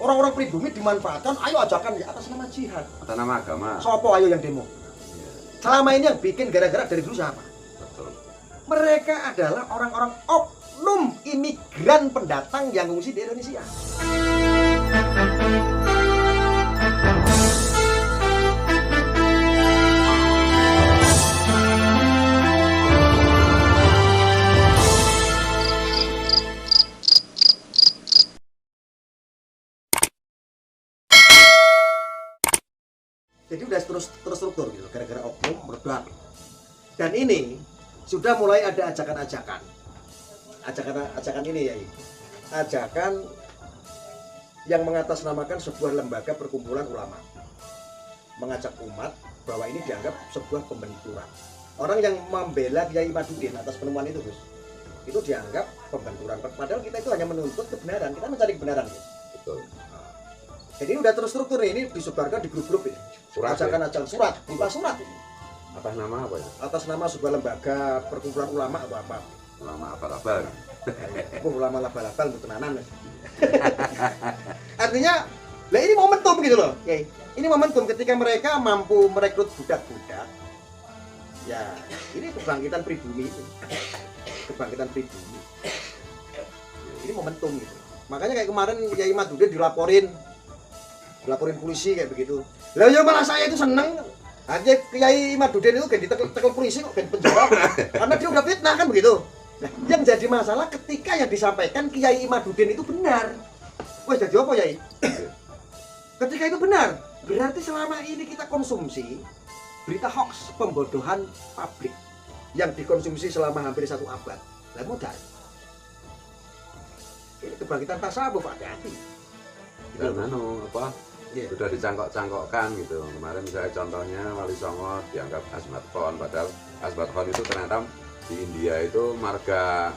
Orang-orang pribumi dimanfaatkan, ayo ajakan ya atas nama jihad. Atas nama agama. Sopo ayo yang demo? Selama ini yang bikin gara-gara dari dulu siapa? Betul. Mereka adalah orang-orang oknum imigran pendatang yang ngungsi di Indonesia. Jadi udah terstruktur gitu, gara-gara oknum meledak. Dan ini sudah mulai ada ajakan-ajakan ini ya, ajakan yang mengatasnamakan sebuah lembaga perkumpulan ulama, mengajak umat bahwa ini dianggap sebuah pembenturan. Orang yang membela Kiai Imaduddin atas penemuan itu, Gus, itu dianggap pembenturan. Padahal kita itu hanya menuntut kebenaran, kita mencari kebenaran. Betul. Jadi udah terstruktur ini disebarkan di grup-grup ini. Surat, Ajakan-ajakan surat, berupa surat ini. Atas nama apa ya? Atas nama sebuah lembaga perkumpulan ulama atau apa? Ulama abal-abal. Ulama labal-labal untuk tenanan. Artinya, lah ini momentum gitu loh. Oke. Ini momentum ketika mereka mampu merekrut budak-budak. Ya, ini kebangkitan pribumi itu. Kebangkitan pribumi. Ini momentum gitu. Makanya kayak kemarin Kiai Imaduddin dilaporin polisi kayak begitu. Lah ya malah saya itu seneng. Aja Kiai Imaduddin itu kan ditekel polisi kok kan penjara. Karena dia udah fitnah kan begitu. Nah, yang jadi masalah ketika yang disampaikan Kiai Imaduddin itu benar. Wah, jadi apa Yai? Ketika itu benar, berarti selama ini kita konsumsi berita hoax, pembodohan publik yang dikonsumsi selama hampir 1 abad. Lah mudah. Ini kebangkitan tasawuf, hati-hati. Dan apa? Yeah. Sudah dicangkok-cangkokkan gitu. Kemarin misalnya contohnya Wali Songo dianggap Asmat Khan, padahal Asmat Khan itu ternyata di India itu marga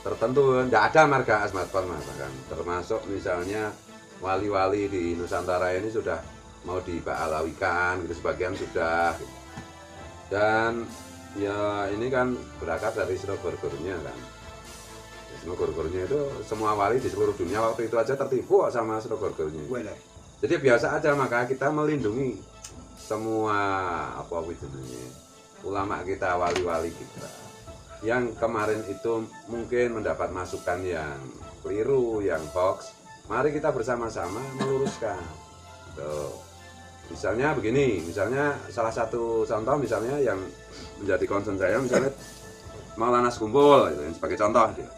tertentu, tidak ada marga Asmat Khan bahkan. Termasuk misalnya wali-wali di Nusantara ini sudah mau diba'alawikan gitu, sebagian sudah gitu. Dan ya ini kan berakar dari Snogorgornya kan. Snogorgornya itu semua wali di seluruh dunia waktu itu aja tertipu sama Snogorgornya. Jadi biasa aja, maka kita melindungi semua apa itu ulama kita, wali-wali kita yang kemarin itu mungkin mendapat masukan yang keliru, yang hoax. Mari kita bersama-sama meluruskan. Tuh. Misalnya begini, misalnya salah satu contoh misalnya yang menjadi concern saya misalnya Maulana Skumpul gitu, sebagai contoh dia.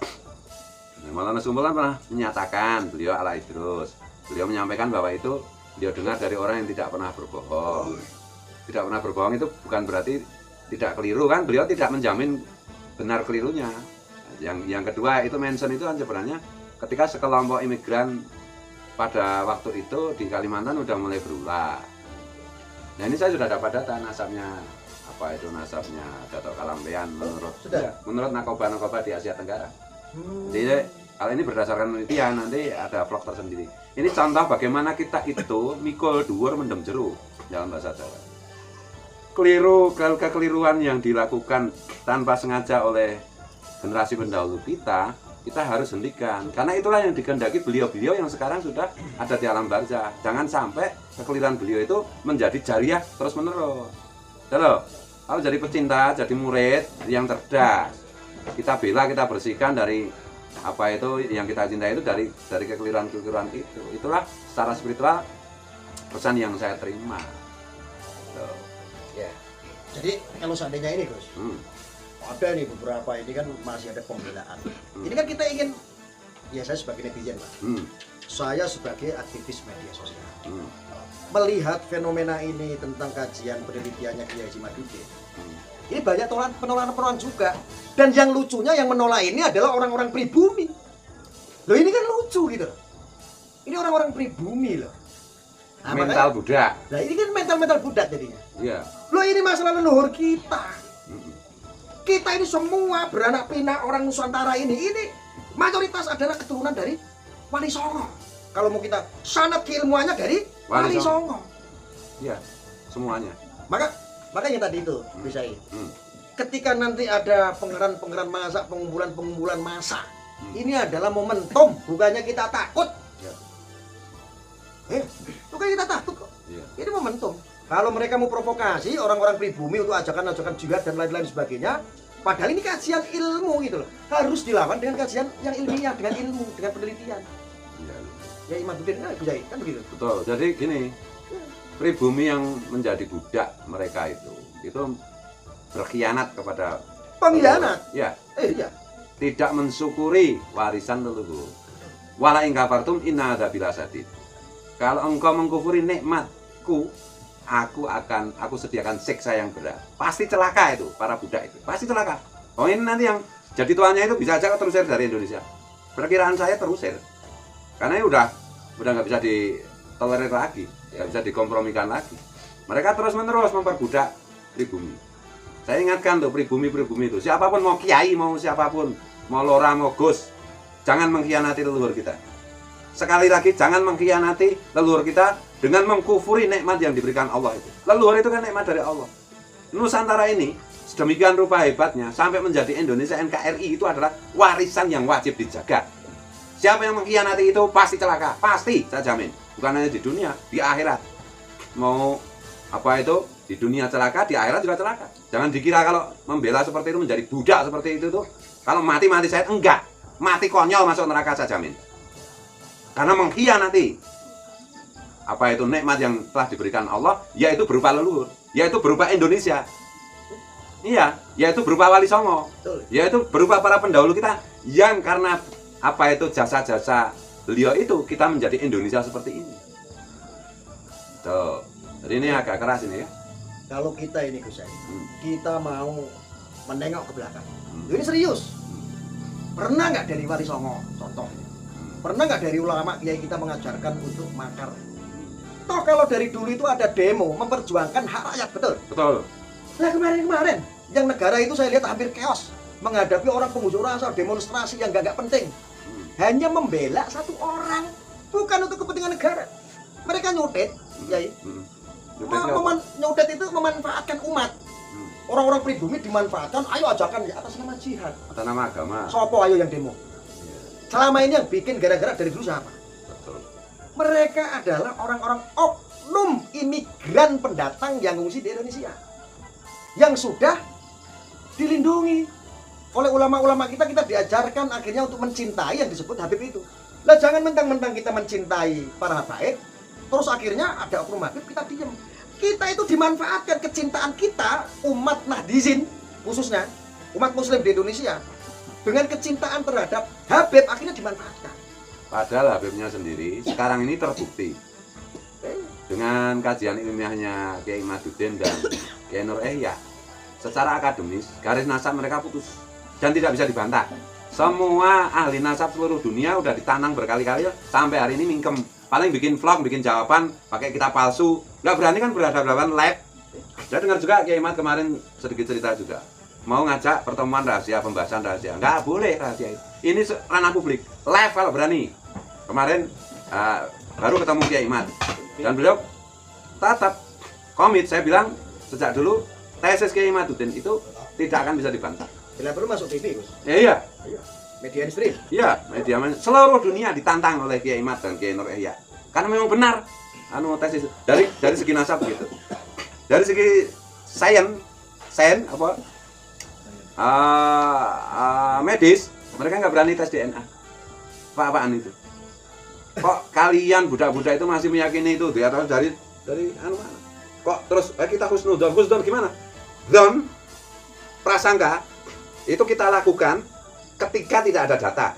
Maulana Skumpul kan pernah menyatakan beliau ala Idrus. Beliau menyampaikan bahwa itu dia dengar dari orang yang tidak pernah berbohong. Tidak pernah berbohong itu bukan berarti tidak keliru kan? Beliau tidak menjamin benar kelirunya. Yang kedua itu mention itu kan sebenarnya ketika sekelompok imigran pada waktu itu di Kalimantan udah mulai berulah. Nah ini saya sudah dapat data nasabnya apa itu nasabnya Dato' Kalampean menurut nakoba di Asia Tenggara. Jadi kalau ini berdasarkan penelitian, nanti ada vlog tersendiri. Ini contoh bagaimana kita itu mikul dhuwur mendem jeruk dalam bahasa Jawa. Kekeliruan yang dilakukan tanpa sengaja oleh generasi pendahulu kita harus hentikan. Karena itulah yang dikehendaki beliau-beliau yang sekarang sudah ada di alam barzah. Jangan sampai kekeliruan beliau itu menjadi jariah terus-menerus. Kalau jadi pecinta, jadi murid yang cerdas, kita bela, kita bersihkan dari apa itu yang kita cintai itu dari kekeliruan itu. Itulah secara spiritual pesan yang saya terima. Ya. Jadi kalau seandainya ini Gus, ada nih beberapa ini kan masih ada pembelaan. Ini kan kita ingin, ya saya sebagai netizen Pak, saya sebagai aktivis media sosial, melihat fenomena ini tentang kajian penelitiannya Kiai Imaduddin. Ini banyak penolakan juga. Dan yang lucunya yang menolak ini adalah orang-orang pribumi. Loh ini kan lucu gitu. Ini orang-orang pribumi loh. Nah, mental budak. Nah ini kan mental budak jadinya. Iya. Loh ini masalah leluhur kita. Kita ini semua beranak pinak orang Nusantara ini mayoritas adalah keturunan dari Wali Songo. Kalau mau kita sanad keilmuannya dari Wali Songo. Iya, semuanya. Makanya tadi itu bisa ini. Ketika nanti ada pengerahan massa, pengumpulan massa, ini adalah momentum, bukannya kita takut. Itu kan kita takut kok. Iya. Ini momentum. Kalau mereka mau provokasi orang-orang pribumi untuk ajakan-ajakan jihad dan lain-lain sebagainya, padahal ini kajian ilmu gitu loh. Harus dilawan dengan kajian yang ilmiah, dengan ilmu, dengan penelitian. Iya. Ya Imaduddin Gus Yai kan begitu. Betul. Jadi gini, pribumi yang menjadi budak mereka itu berkhianat kepada Pengkhianat. ya, Iya. tidak mensyukuri warisan leluhur. Wala in kafartum inna adzabil sadid. Kalau engkau mengkufuri nikmatku, aku sediakan siksa yang berat. Pasti celaka itu para budak itu. Pasti celaka. Oh ini nanti yang jadi tuannya itu bisa aja terusir dari Indonesia. Perkiraan saya terusir. Karena ini udah nggak bisa ditolerir lagi, nggak bisa dikompromikan lagi. Mereka terus-menerus memperbudak pribumi. Saya ingatkan tuh pribumi itu, siapapun mau kiai, mau siapapun, mau lora, mau gus, jangan mengkhianati leluhur kita. Sekali lagi, jangan mengkhianati leluhur kita dengan mengkufuri nikmat yang diberikan Allah itu. Leluhur itu kan nikmat dari Allah. Nusantara ini sedemikian rupa hebatnya sampai menjadi Indonesia NKRI itu adalah warisan yang wajib dijaga. Siapa yang mengkhianati itu pasti celaka, pasti saya jamin. Bukan hanya di dunia, di akhirat. Mau apa itu? Di dunia celaka, di akhirat juga celaka. Jangan dikira kalau membela seperti itu menjadi budak seperti itu tuh. Kalau mati saya enggak. Mati konyol masuk neraka saya jamin. Karena mengkhianati apa itu nikmat yang telah diberikan Allah, yaitu berupa leluhur, yaitu berupa Indonesia. Iya, yaitu berupa Wali Songo. Yaitu berupa para pendahulu kita yang karena apa itu jasa-jasa beliau itu kita menjadi Indonesia seperti ini. Tuh. Jadi ini agak keras ini ya. Kalau kita ini Gus Yai, kita mau menengok ke belakang. Ini serius. Pernah nggak dari Wali Songo contohnya? Pernah nggak dari ulama kiai kita mengajarkan untuk makar? Toh kalau dari dulu itu ada demo memperjuangkan hak rakyat, betul? Betul. Nah kemarin yang negara itu saya lihat hampir chaos menghadapi orang pengunjuk rasa, demonstrasi yang gak penting. Hanya membela satu orang, bukan untuk kepentingan negara. Mereka nyudet, Yai. Nyudet itu memanfaatkan umat. Orang-orang pribumi dimanfaatkan, ayo ajakan di atas nama jihad, atas nama agama. Sopo ayo yang demo. Selama ini yang bikin gara-gara dari dulu siapa? Betul. Mereka adalah orang-orang oknum imigran pendatang yang ngungsi di Indonesia, yang sudah dilindungi oleh ulama-ulama kita diajarkan akhirnya untuk mencintai yang disebut Habib itu. Lah jangan mentang-mentang kita mencintai para habaib, terus akhirnya ada oknum Habib kita diem. Kita itu dimanfaatkan kecintaan kita, umat Nahdizin khususnya, umat muslim di Indonesia, dengan kecintaan terhadap Habib akhirnya dimanfaatkan. Padahal Habibnya sendiri sekarang ini terbukti dengan kajian ilmiahnya Kiai Imaduddin dan Kiai Nur Ihya. Secara akademis, garis nasab mereka putus dan tidak bisa dibantah. Semua ahli nasab seluruh dunia udah ditanang berkali-kali sampai hari ini mingkem. Paling bikin vlog, bikin jawaban, pakai kitab palsu. Nggak berani kan berhadapan live. Saya dengar juga Kiai Imad kemarin sedikit cerita juga. Mau ngajak pertemuan rahasia, pembahasan rahasia. Nggak boleh rahasia itu. Ini ranah publik. Live kalau berani. Kemarin baru ketemu Kiai Imad. Dan beliau tetap komit. Saya bilang sejak dulu tesis Kiai Imaduddin itu tidak akan bisa dibantah. Bila perlu masuk TV, Gus. Iya. Media stream. Iya, media seluruh dunia ditantang oleh Kiai Imad dan Kiai Nur Ihya. Karena memang benar tesis dari segi nasab gitu. Dari segi sains apa? Medis, mereka nggak berani tes DNA. Apa-apaan itu? Kok kalian budak-budak itu masih meyakini itu di atas dari mana? Kok terus kita husnudon gimana? Don prasangka itu kita lakukan ketika tidak ada data.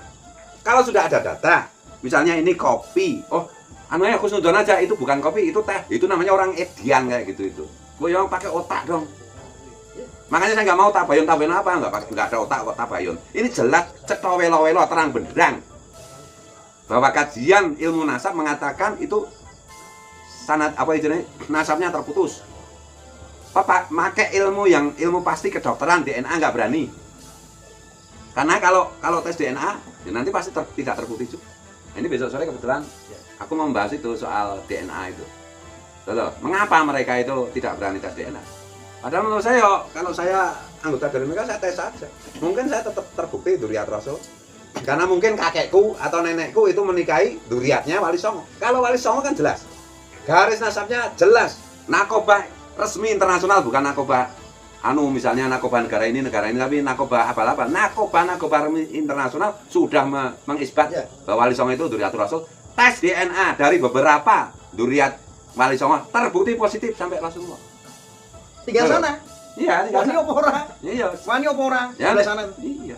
Kalau sudah ada data, misalnya ini kopi, husnudon aja, itu bukan kopi, itu teh, itu namanya orang edian kayak gitu itu. Gue yang pakai otak dong. Makanya saya nggak mau tabayun apa, nggak ada otak kok tabayun. Ini jelas ceto welo terang benderang bahwa kajian ilmu nasab mengatakan itu sanad apa istilahnya nasabnya terputus. Pakai ilmu pasti kedokteran DNA nggak berani. Karena kalau tes DNA ya nanti pasti tidak terbukti juga. Ini besok sore kebetulan aku membahas itu soal DNA itu. Loh, mengapa mereka itu tidak berani tes DNA? Padahal menurut saya kalau saya anggota dari mereka saya tes saja. Mungkin saya tetap terbukti Duriat Rasul. Karena mungkin kakekku atau nenekku itu menikahi duriatnya Wali Songo. Kalau Wali Songo kan jelas, garis nasabnya jelas, narkoba resmi internasional, bukan narkoba misalnya narkoba negara ini, tapi narkoba abal-abal. Narkoba internasional sudah mengisbat bahwa Wali Songo itu Duriatul Rasul. Tes DNA dari beberapa duriat Wali Songo terbukti positif sampai Rasulullah. Tinggal sana. Iya, tinggal Wani apa ora? Iya. Wani apa ora? Ya, Tinggal sana. iya.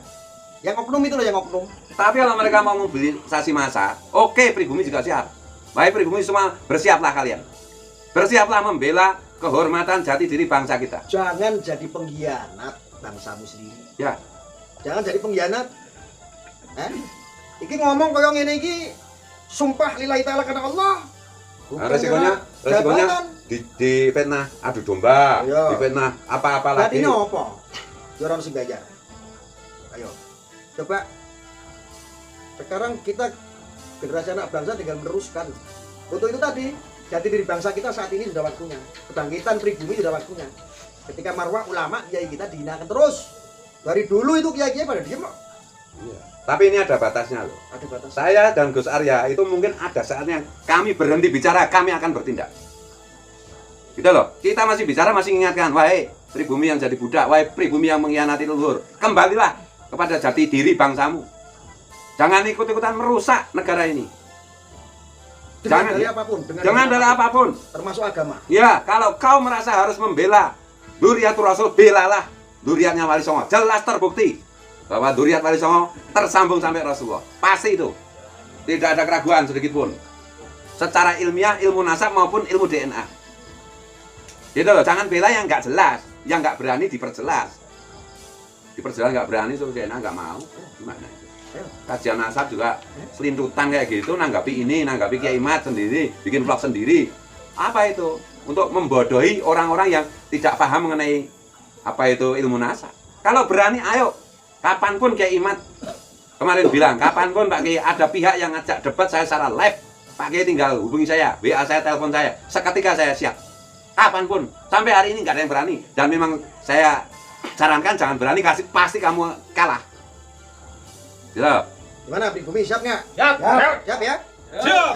Yang oknum itu loh, yang oknum. Tapi kalau mereka mau mobilisasi massa, oke, pribumi juga siap. Baik, pribumi semua bersiaplah kalian. Bersiaplah membela kehormatan jati diri bangsa kita. Jangan jadi pengkhianat bangsamu sendiri. Ya. Jangan jadi pengkhianat. Iki ngomong koyo ngene iki sumpah lillahi ta'ala karena Allah. Nah, resikonya di fitnah adu domba, di fitnah apa-apa lagi. Berarti apa? Joran sing bayar. Ayo. Coba sekarang kita generasi anak bangsa tinggal meneruskan. Untuk itu tadi, jati diri bangsa kita saat ini sudah waktunya. Kebangkitan pribumi sudah waktunya. Ketika marwah ulama kiai kita dihinakan terus. Dari dulu itu kiai-kiai pada diem kok. Iya. Tapi ini ada batasnya loh. Ada batas. Saya dan Gus Arya itu mungkin ada saatnya kami berhenti bicara, kami akan bertindak. Gitu loh. Kita masih bicara, masih mengingatkan, wahai pribumi yang jadi budak, wahai pribumi yang mengkhianati leluhur, kembalilah kepada jati diri bangsamu. Jangan ikut-ikutan merusak negara ini. Dengan dari apapun, dengan dari apapun, termasuk agama. Ya, kalau kau merasa harus membela Duriatul Rasul, belalah duriatnya Wali Songo. Jelas terbukti bahwa duriat Wali Songo tersambung sampai Rasulullah. Pasti itu. Tidak ada keraguan sedikit pun. Secara ilmiah, ilmu nasab maupun ilmu DNA. Gitu loh, jangan bela yang nggak jelas, yang nggak berani diperjelas. Diperjelas nggak berani, so DNA nggak mau. Gimana itu? Kajian nasab juga selintutan kayak gitu, nanggapi ini, nanggapi Kiai Mat sendiri, bikin vlog sendiri. Apa itu? Untuk membodohi orang-orang yang tidak paham mengenai apa itu ilmu nasab. Kalau berani, ayo. Kapanpun Kiai Mat kemarin bilang, kapanpun Pak Kiai ada pihak yang ngajak debat saya secara live, Pak Kiai tinggal hubungi saya, WA saya, telepon saya. Seketika saya siap. Kapanpun. Sampai hari ini nggak ada yang berani. Dan memang saya sarankan jangan berani, pasti kamu kalah. Gitu. Gimana pribumi, siap nggak? Siap. Siap ya? Siap.